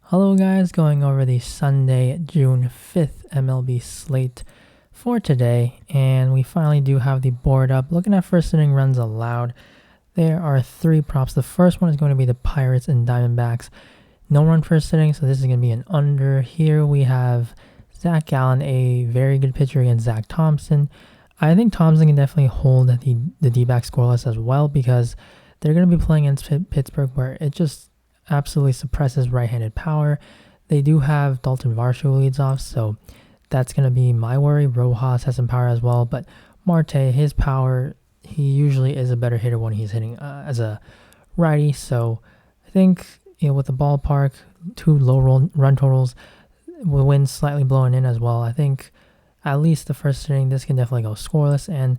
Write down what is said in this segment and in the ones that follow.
Hello guys, going over the Sunday, June 5th MLB slate for today, and we finally do have the board up. Looking at first inning runs allowed, there are three props. The first one is going to be the Pirates and Diamondbacks. No run first inning, so this is going to be an under. Here we have Zach Gallen, a very good pitcher against Zach Thompson. I think Thompson can definitely hold the D-back scoreless as well because they're going to be playing against Pittsburgh where it just absolutely suppresses right-handed power. They do have Dalton Varsho leads off, so that's going to be my worry. Rojas has some power as well, but Marte, his power, he usually is a better hitter when he's hitting as a righty. So I think with the ballpark, two low run totals, with wind slightly blowing in as well, I think at least the first inning, this can definitely go scoreless. And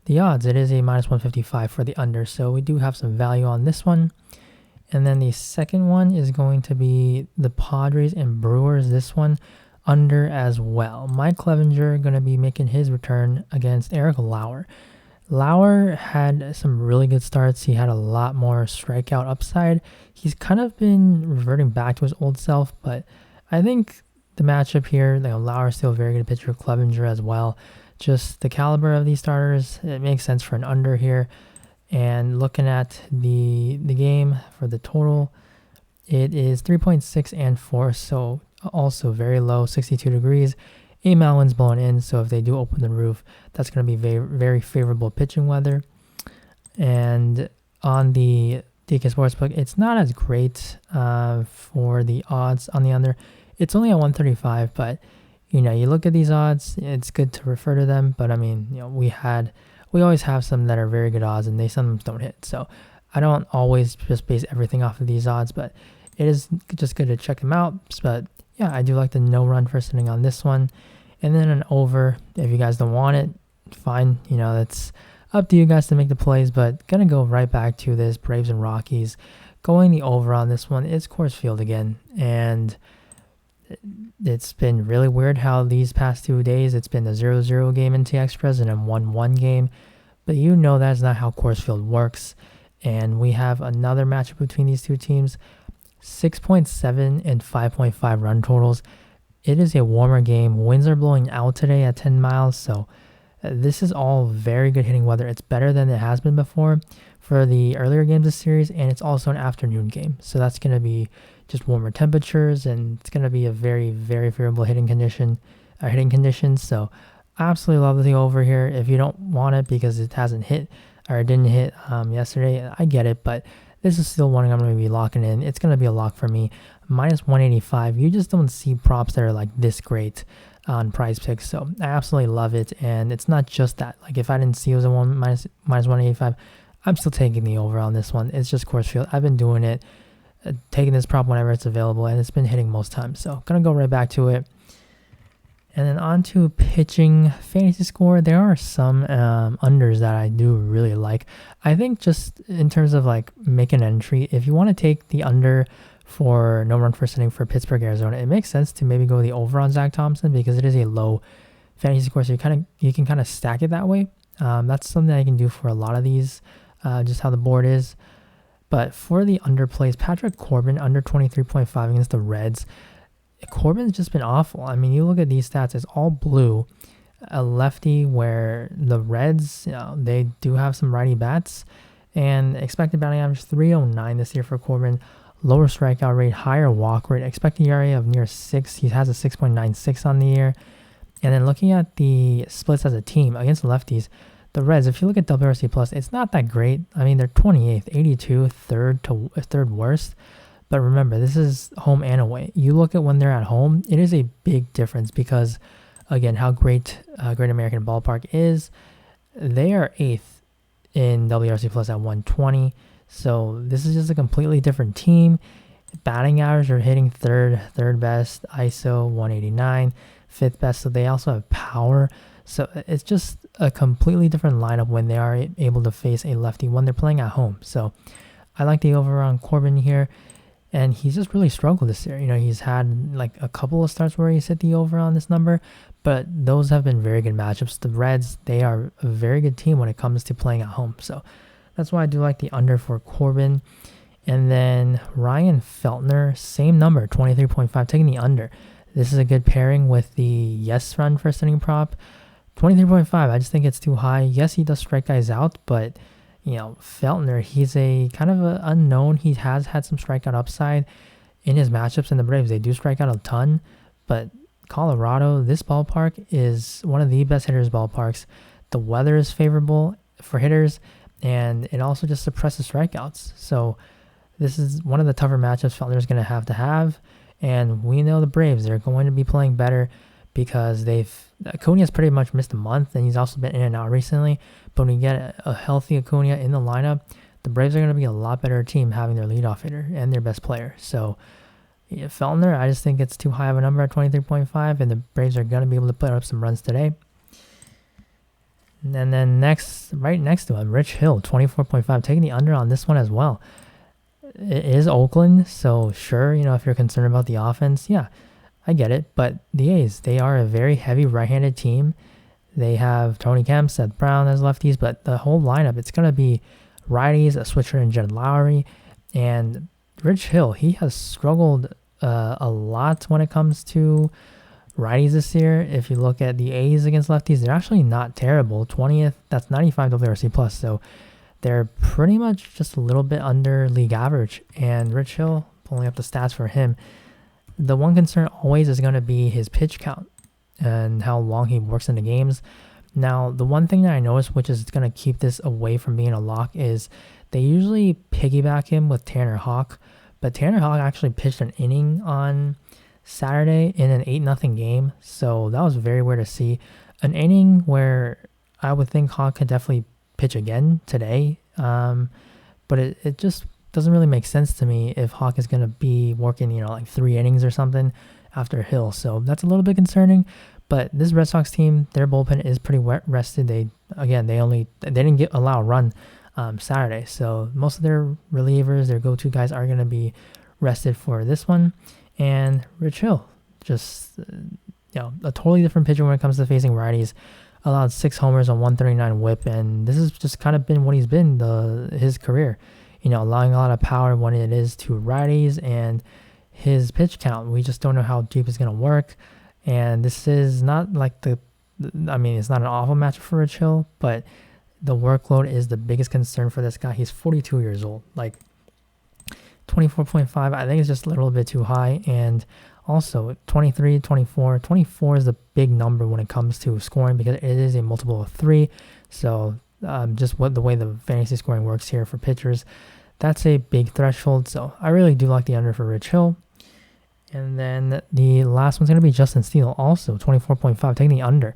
the odds, it is a minus 155 for the under, so we do have some value on this one. And then the second one is going to be the Padres and Brewers. This one under as well. Mike Clevenger going to be making his return against Eric Lauer. Lauer had some really good starts. He had a lot more strikeout upside. He's kind of been reverting back to his old self, but I think the matchup here, Lauer is still a very good pitcher, Clevenger as well. Just the caliber of these starters, it makes sense for an under here. And looking at the game for the total, it is 3.6 and 4, so also very low, 62 degrees. 8 mile winds blowing in, so if they do open the roof, that's going to be very, very favorable pitching weather. And on the DK Sportsbook, it's not as great for the odds on the under. It's only at 135, but you look at these odds, it's good to refer to them. But I mean, we always have some that are very good odds and they sometimes don't hit. So I don't always just base everything off of these odds, but it is just good to check them out. But yeah, I do like the no run first inning on this one. And then an over, if you guys don't want it, fine. That's up to you guys to make the plays, but going to go right back to this Braves and Rockies. Going the over on this one is Coors Field again. And it's been really weird how these past 2 days it's been a 0-0 game in T-Express and a 1-1 game, but that's not how Coors Field works. And we have another matchup between these two teams, 6.7 and 5.5 run totals. It is a warmer game. Winds are blowing out today at 10 miles, so this is all very good hitting weather. It's better than it has been before for the earlier games of the series, and it's also an afternoon game, so that's going to be just warmer temperatures, and it's going to be a very, very favorable hitting conditions. So I absolutely love the over here. If you don't want it because it hasn't hit or it didn't hit yesterday, I get it, but this is still one I'm going to be locking in. It's going to be a lock for me. Minus 185. You just don't see props that are like this great on PrizePicks, so I absolutely love it. And it's not just that. Like if I didn't see it was a minus 185, I'm still taking the over on this one. It's just Coors Field. I've been doing it, taking this prop whenever it's available, and it's been hitting most times. So gonna go right back to it. And then on to pitching fantasy score. There are some unders that I do really like. I think just in terms of like making an entry, if you want to take the under for no run first inning for Pittsburgh, Arizona, it makes sense to maybe go the over on Zach Thompson because it is a low fantasy score, so you can kind of stack it that way. That's something I can do for a lot of these, just how the board is. But for the underplays, Patrick Corbin under 23.5 against the Reds. Corbin's just been awful. I mean, you look at these stats, it's all blue. A lefty where the Reds, they do have some righty bats. And expected batting average 309 this year for Corbin. Lower strikeout rate, higher walk rate. Expected ERA of near 6. He has a 6.96 on the year. And then looking at the splits as a team against lefties, the Reds, if you look at WRC Plus, it's not that great. I mean, they're 28th, 82, third worst. But remember, this is home and away. You look at when they're at home, it is a big difference because, again, how great Great American Ballpark is. They are 8th in WRC Plus at 120. So this is just a completely different team. Batting average are hitting third best, ISO 189, 5th best. So they also have power. So it's just a completely different lineup when they are able to face a lefty when they're playing at home. So I like the over on Corbin here. And he's just really struggled this year. He's had like a couple of starts where he's hit the over on this number, but those have been very good matchups. The Reds, they are a very good team when it comes to playing at home. So that's why I do like the under for Corbin. And then Ryan Feltner, same number, 23.5, taking the under. This is a good pairing with the yes run first inning prop. 23.5, I just think it's too high. Yes, he does strike guys out, but Feltner, he's a kind of an unknown. He has had some strikeout upside in his matchups in the Braves. They do strike out a ton, but Colorado, this ballpark is one of the best hitters ballparks. The weather is favorable for hitters, and it also just suppresses strikeouts. So this is one of the tougher matchups Feltner's going to have. And we know the Braves, they're going to be playing better because Acuna's pretty much missed a month, and he's also been in and out recently. But when you get a healthy Acuna in the lineup, the Braves are going to be a lot better team having their leadoff hitter and their best player. So Feltner, I just think it's too high of a number at 23.5, and the Braves are going to be able to put up some runs today. And then right next to him, Rich Hill, 24.5, taking the under on this one as well. It is Oakland, so sure, if you're concerned about the offense, yeah, I get it. But the A's, they are a very heavy right-handed team. They have Tony Kemp, Seth Brown as lefties, but the whole lineup, it's going to be righties, a switcher in Jed Lowry, and Rich Hill, he has struggled a lot when it comes to righties this year. If you look at the A's against lefties, they're actually not terrible. 20th, that's 95 WRC plus, so they're pretty much just a little bit under league average. And Rich Hill, pulling up the stats for him, the one concern always is going to be his pitch count and how long he works in the games. Now, the one thing that I noticed, which is going to keep this away from being a lock, is they usually piggyback him with Tanner Houck. But Tanner Houck actually pitched an inning on Saturday in an 8-0 game. So that was very weird to see. An inning where I would think Houck could definitely pitch again today. But it just doesn't really make sense to me if Houck is going to be working, like 3 innings or something after Hill. So that's a little bit concerning. But this Red Sox team, their bullpen is pretty rested. They didn't allow a run Saturday. So most of their relievers, their go-to guys are going to be rested for this one. And Rich Hill, just a totally different pitcher when it comes to facing righties. Allowed 6 homers on 139 whip, and this has just kind of been what he's been his career. Allowing a lot of power when it is to righties, and his pitch count, we just don't know how deep it's going to work. And this is not like it's not an awful matchup for Rich Hill, but the workload is the biggest concern for this guy. He's 42 years old. 24.5, I think it's just a little bit too high. And also 23, 24 is the big number when it comes to scoring because it is a multiple of 3. So just the way the fantasy scoring works here for pitchers, that's a big threshold. So I really do like the under for Rich Hill. And then the last one's going to be Justin Steele, also 24.5, taking the under.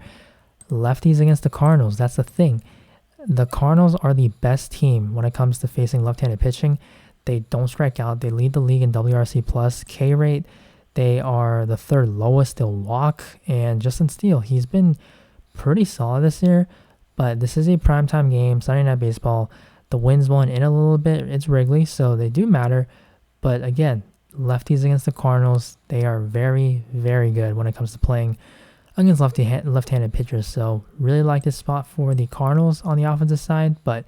Lefties against the Cardinals, that's the thing. The Cardinals are the best team when it comes to facing left-handed pitching. They don't strike out. They lead the league in WRC plus K rate. They are the 3rd lowest. They'll walk. And Justin Steele, he's been pretty solid this year. But this is a primetime game, Sunday Night Baseball. The wind's blowing in a little bit. It's Wrigley, so they do matter. But again, lefties against the Cardinals, they are very, very good when it comes to playing against left-handed pitchers. So really like this spot for the Cardinals on the offensive side, but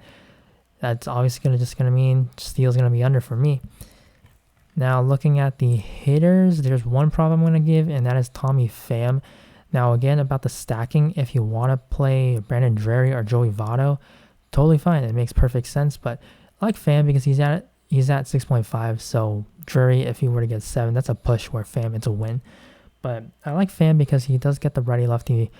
that's obviously going to mean Steele's going to be under for me. Now looking at the hitters, there's one prop I'm going to give, and that is Tommy Pham. Now again, about the stacking, if you want to play Brandon Drury or Joey Votto, totally fine. It makes perfect sense, but I like Pham because he's at 6.5, so Drury, if he were to get 7, that's a push, where Pham, it's a win. But I like Pham because he does get the righty-lefty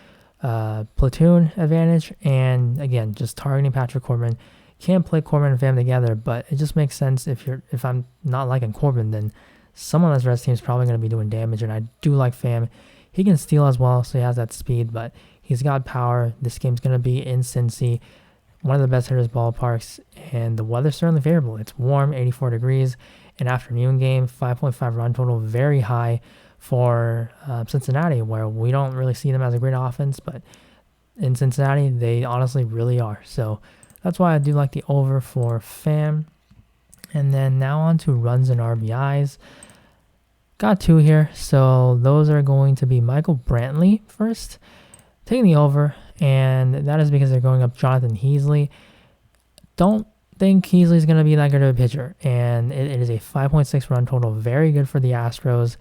platoon advantage, and again, just targeting Patrick Corbin. Can't play Corbin and Pham together, but it just makes sense if I'm not liking Corbin, then someone on this Reds team is probably going to be doing damage, and I do like Pham. He can steal as well, so he has that speed, but he's got power. This game's going to be in Cincy, one of the best hitters ballparks, and the weather's certainly favorable. It's warm, 84 degrees, an afternoon game, 5.5 run total, very high for Cincinnati, where we don't really see them as a great offense, but in Cincinnati, they honestly really are. So that's why I do like the over for Pham. And then now on to runs and RBIs. Got 2 here, so those are going to be Michael Brantley first, taking the over, and that is because they're going up Jonathan Heasley. Don't think Heasley's going to be that good of a pitcher, and it is a 5.6 run total, very good for the Astros,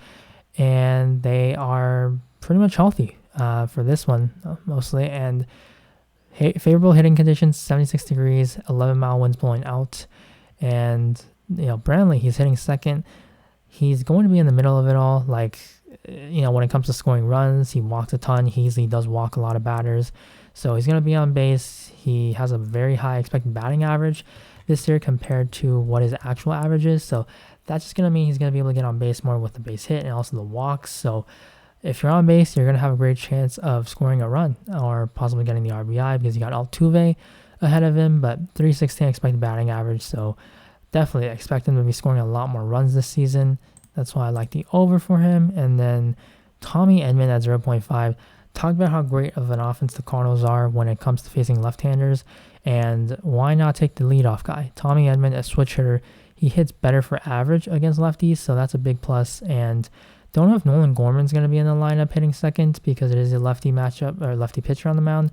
and they are pretty much healthy for this one mostly, and favorable hitting conditions, 76 degrees, 11-mile winds blowing out, and Brantley, he's hitting second. He's going to be in the middle of it all. Like, when it comes to scoring runs, he walks a ton. Heasley does walk a lot of batters, so he's going to be on base. He has a very high expected batting average this year compared to what his actual average is, so that's just going to mean he's going to be able to get on base more with the base hit and also the walks. So if you're on base, you're going to have a great chance of scoring a run or possibly getting the RBI because you got Altuve ahead of him, but 316 expected batting average, so definitely expect him to be scoring a lot more runs this season. That's why I like the over for him. And then Tommy Edman at 0.5. Talked about how great of an offense the Cardinals are when it comes to facing left-handers, and why not take the leadoff guy? Tommy Edman, a switch hitter, he hits better for average against lefties, so that's a big plus. And don't know if Nolan Gorman's going to be in the lineup hitting second because it is a lefty matchup or lefty pitcher on the mound.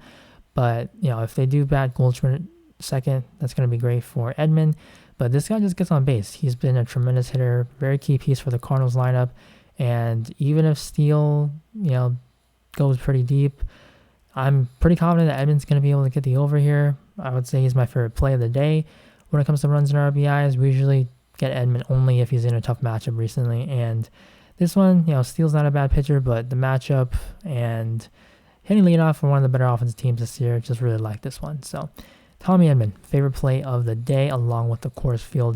But if they do bat Goldschmidt second, that's going to be great for Edman. But this guy just gets on base. He's been a tremendous hitter, very key piece for the Cardinals lineup. And even if Steele, goes pretty deep, I'm pretty confident that Edman's going to be able to get the over here. I would say he's my favorite play of the day. When it comes to runs and RBIs, we usually get Edman only if he's in a tough matchup recently. And this one, Steele's not a bad pitcher, but the matchup and hitting leadoff for one of the better offensive teams this year, just really like this one. So Tommy Edman, favorite play of the day, along with the Coors Field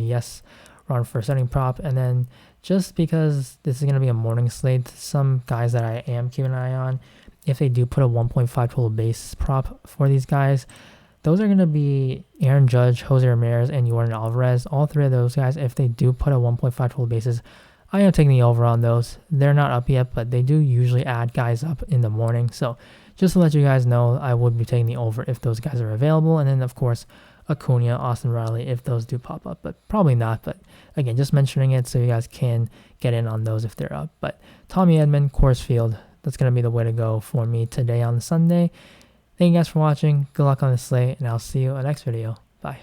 run for setting prop. And then just because this is going to be a morning slate, some guys that I am keeping an eye on, if they do put a 1.5 total base prop for these guys, those are going to be Aaron Judge, Jose Ramirez, and Yordan Alvarez. All three of those guys, if they do put a 1.5 total bases, I am taking the over on those. They're not up yet, but they do usually add guys up in the morning. So just to let you guys know, I would be taking the over if those guys are available. And then, of course, Acuna, Austin Riley, if those do pop up, but probably not. But again, just mentioning it so you guys can get in on those if they're up. But Tommy Edman, Coors Field, that's going to be the way to go for me today on Sunday. Thank you guys for watching. Good luck on the slate, and I'll see you in the next video. Bye.